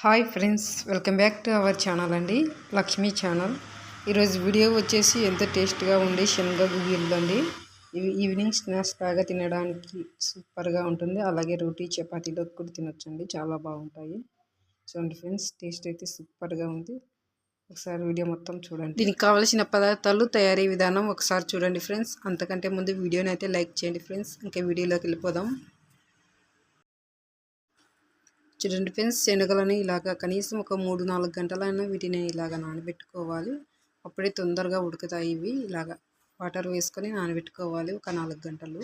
Hi friends, welcome back to our channel అండి, Lakshmi channel. ఈరోజు video వచ్చేసి ఎంతో టేస్ట్గా ఉండే శనగ గుగ్గిళ్ళు అండి. ఇవి ఈవినింగ్ స్నాక్స్ లాగా తినడానికి సూపర్గా ఉంటుంది. అలాగే రోటీ చపాతీలో కూడా తినొచ్చండి, చాలా బాగుంటాయి. చూడండి ఫ్రెండ్స్, టేస్ట్ అయితే సూపర్గా ఉంది. ఒకసారి వీడియో మొత్తం చూడండి. దీనికి కావాల్సిన పదార్థాలు, తయారీ విధానం ఒకసారి చూడండి ఫ్రెండ్స్. అంతకంటే ముందు వీడియోని అయితే లైక్ చేయండి ఫ్రెండ్స్. ఇంకా వీడియోలోకి వెళ్ళిపోదాం. చూడండి ఫ్రెండ్స్, శనగలని ఇలాగ కనీసం ఒక 3-4 గంటలైనా వీటిని ఇలాగ నానబెట్టుకోవాలి. అప్పుడే తొందరగా ఉడుకుతాయి. ఇవి ఇలాగ వాటర్ వేసుకొని నానబెట్టుకోవాలి ఒక 4 గంటలు.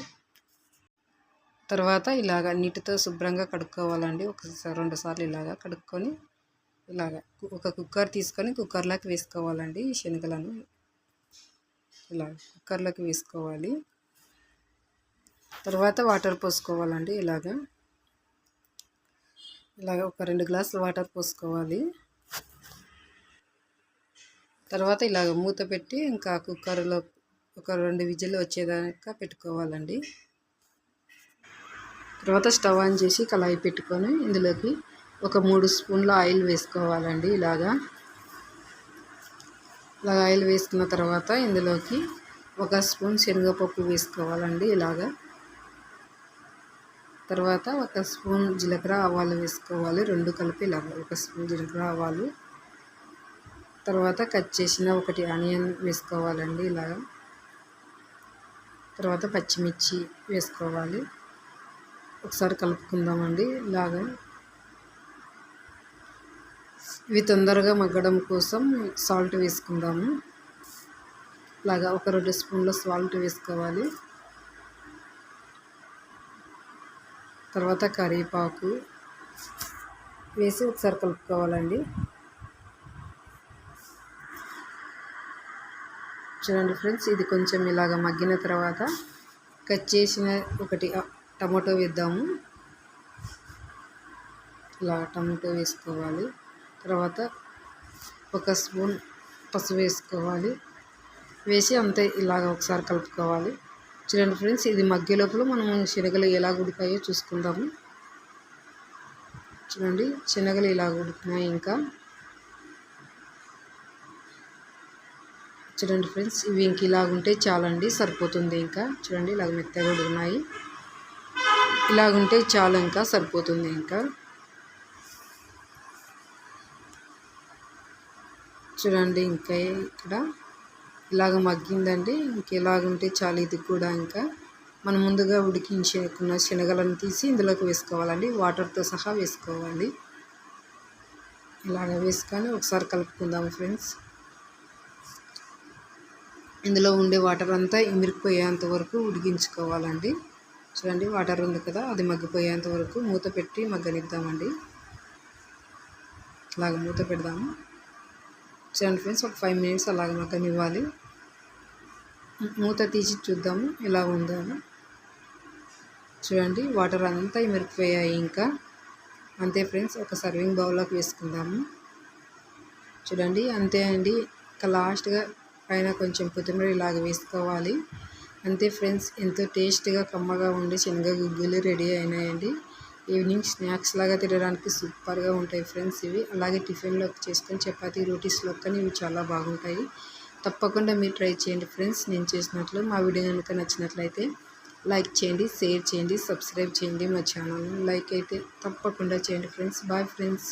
తర్వాత ఇలాగ నీటితో శుభ్రంగా కడుక్కోవాలండి. ఒకసారి 2 సార్లు ఇలాగ కడుక్కొని ఇలాగ ఒక కుక్కర్ తీసుకొని కుక్కర్లోకి వేసుకోవాలండి. ఈ శనగలను ఇలా కుక్కర్లోకి వేసుకోవాలి. తర్వాత వాటర్ పోసుకోవాలండి. ఇలాగ ఒక 2 గ్లాసులు వాటర్ పోసుకోవాలి. తర్వాత ఇలాగ మూత పెట్టి ఇంకా కుక్కర్లో ఒక 2 విజిల్ వచ్చేదాకా పెట్టుకోవాలండి. తర్వాత స్టవ్ ఆన్ చేసి కళాయి పెట్టుకొని ఇందులోకి ఒక 3 స్పూన్ల ఆయిల్ వేసుకోవాలండి. ఇలాగ ఆయిల్ వేసుకున్న తర్వాత ఇందులోకి 1 స్పూన్ శనగపప్పు వేసుకోవాలండి. తర్వాత 1 స్పూన్ జీలకర్ర ఆవాలు వేసుకోవాలి. 2 కలిపి ఇలాగ 1 స్పూన్ జీలకర్ర ఆవాలు. తర్వాత కట్ చేసిన 1 ఆనియన్ వేసుకోవాలండి. ఇలాగ తర్వాత పచ్చిమిర్చి వేసుకోవాలి. ఒకసారి కలుపుకుందామండి. ఇవి తొందరగా మగ్గడం కోసం సాల్ట్ వేసుకుందాము. ఒక 2 స్పూన్ల సాల్ట్ వేసుకోవాలి. తర్వాత కరివేపాకు వేసి ఒకసారి కలుపుకోవాలండి. చూడండి ఫ్రెండ్స్, ఇది కొంచెం ఇలాగ మగ్గిన తర్వాత కట్ చేసిన 1 టమాటో వేద్దాము. టమాటో వేసుకోవాలి. తర్వాత 1 స్పూన్ పసుపు వేసుకోవాలి. వేసి అంతే ఇలాగ ఒకసారి కలుపుకోవాలి. చూడండి ఫ్రెండ్స్, ఇది మగ్గే లోపల మనం శనగలు ఎలా ఉడికాయో చూసుకుందాము. చూడండి, శనగలు ఇలా ఉడుకున్నాయి. ఇంకా చూడండి ఫ్రెండ్స్, ఇవి ఇంక ఇలాగుంటే చాలండి, సరిపోతుంది. ఇంకా చూడండి, ఇలాగ మెత్తగా ఉడుకున్నాయి. ఇలాగుంటే చాలు, ఇంకా సరిపోతుంది. ఇంకా చూడండి, ఇంకా ఇక్కడ ఇలాగ మగ్గిందండి. ఇంకెలాగుంటే చాలు. ఇది కూడా ఇంకా మనం ముందుగా ఉడికించుకున్న శనగలను తీసి ఇందులోకి వేసుకోవాలండి. వాటర్తో సహా వేసుకోవాలి. ఇలాగ వేసుకొని ఒకసారి కలుపుకుందాము ఫ్రెండ్స్. ఇందులో ఉండే వాటర్ అంతా ఇమిరిపోయేంత వరకు ఉడికించుకోవాలండి. చూడండి, వాటర్ ఉంది కదా, అది మగ్గిపోయేంత వరకు మూత పెట్టి మగ్గనిద్దామండి. ఇలాగ మూత పెడదాము. చూడండి ఫ్రెండ్స్, ఒక 5 మినిట్స్ అలాగ మగ్గనివ్వాలి. మూత తీసి చూద్దాము ఎలా ఉందో. చూడండి, వాటర్ అంతా ఇమిరిపోయాయి. ఇంకా అంతే ఫ్రెండ్స్, ఒక సర్వింగ్ బౌల్లోకి వేసుకుందాము. చూడండి, అంతే అండి. ఇంకా లాస్ట్గా పైన కొంచెం కొత్తిమీర ఇలాగ వేసుకోవాలి. అంతే ఫ్రెండ్స్, ఎంతో టేస్ట్గా కమ్మగా ఉండే శనగ గుగ్గిళ్ళు రెడీ అయినాయండి. ఈవినింగ్ స్నాక్స్ లాగా తినడానికి సూపర్గా ఉంటాయి ఫ్రెండ్స్ ఇవి. అలాగే టిఫిన్లోకి చేసుకొని చపాతీ రోటీస్లో కానీ ఇవి చాలా బాగుంటాయి. తప్పకుండా మీరు ట్రై చేయండి ఫ్రెండ్స్, నేను చేసినట్లు. మా వీడియో కనుక నచ్చినట్లయితే లైక్ చేయండి, షేర్ చేయండి, సబ్స్క్రైబ్ చేయండి. మా ఛానల్ని లైక్ అయితే తప్పకుండా చేయండి ఫ్రెండ్స్. Bye friends.